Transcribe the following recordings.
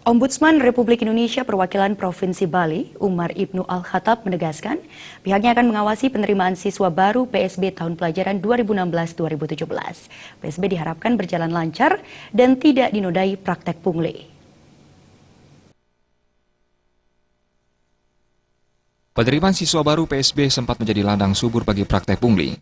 Ombudsman Republik Indonesia Perwakilan Provinsi Bali, Umar Ibnu Al-Khattab menegaskan pihaknya akan mengawasi penerimaan siswa baru PSB tahun pelajaran 2016-2017. PSB diharapkan berjalan lancar dan tidak dinodai praktek pungli. Penerimaan siswa baru PSB sempat menjadi ladang subur bagi praktek pungli.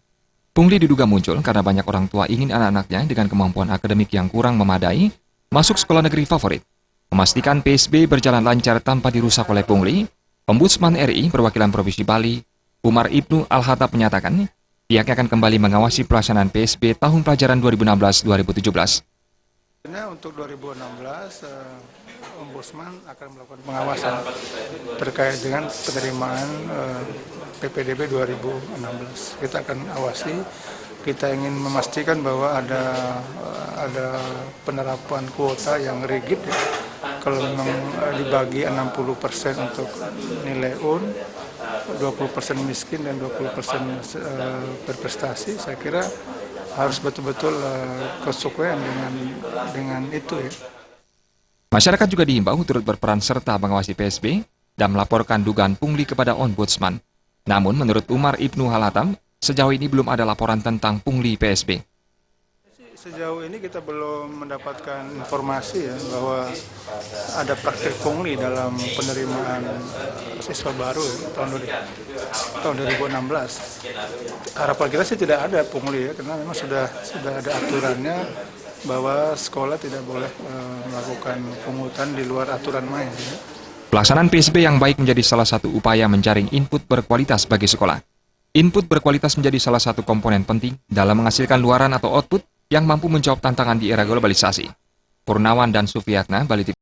Pungli diduga muncul karena banyak orang tua ingin anak-anaknya dengan kemampuan akademik yang kurang memadai masuk sekolah negeri favorit. Memastikan PSB berjalan lancar tanpa dirusak oleh pungli, Ombudsman RI Perwakilan Provinsi Bali, Umar Ibnu Al-Khattab menyatakan, pihaknya akan kembali mengawasi pelaksanaan PSB tahun pelajaran 2016-2017. Untuk 2016, Ombudsman akan melakukan pengawasan terkait dengan penerimaan PPDB 2016. Kita akan awasi, kita ingin memastikan bahwa ada penerapan kuota yang rigid. Kalau memang dibagi 60% untuk nilai UN, 20% miskin dan 20% berprestasi, saya kira harus betul-betul konsekuen dengan itu ya. Masyarakat juga diimbau turut berperan serta mengawasi PSB dan melaporkan dugaan pungli kepada Ombudsman. Namun menurut Umar Ibnu Al-Khattab, sejauh ini belum ada laporan tentang pungli PSB. Sejauh ini kita belum mendapatkan informasi ya bahwa ada praktik pungli dalam penerimaan siswa baru ya, tahun 2016. Harapan kita sih tidak ada pungli ya, karena memang sudah ada aturannya bahwa sekolah tidak boleh melakukan pungutan di luar aturan main. Ya. Pelaksanaan PSB yang baik menjadi salah satu upaya menjaring input berkualitas bagi sekolah. Input berkualitas menjadi salah satu komponen penting dalam menghasilkan luaran atau output yang mampu menjawab tantangan di era globalisasi. Purnawan dan Sufiyatna, Bali TV.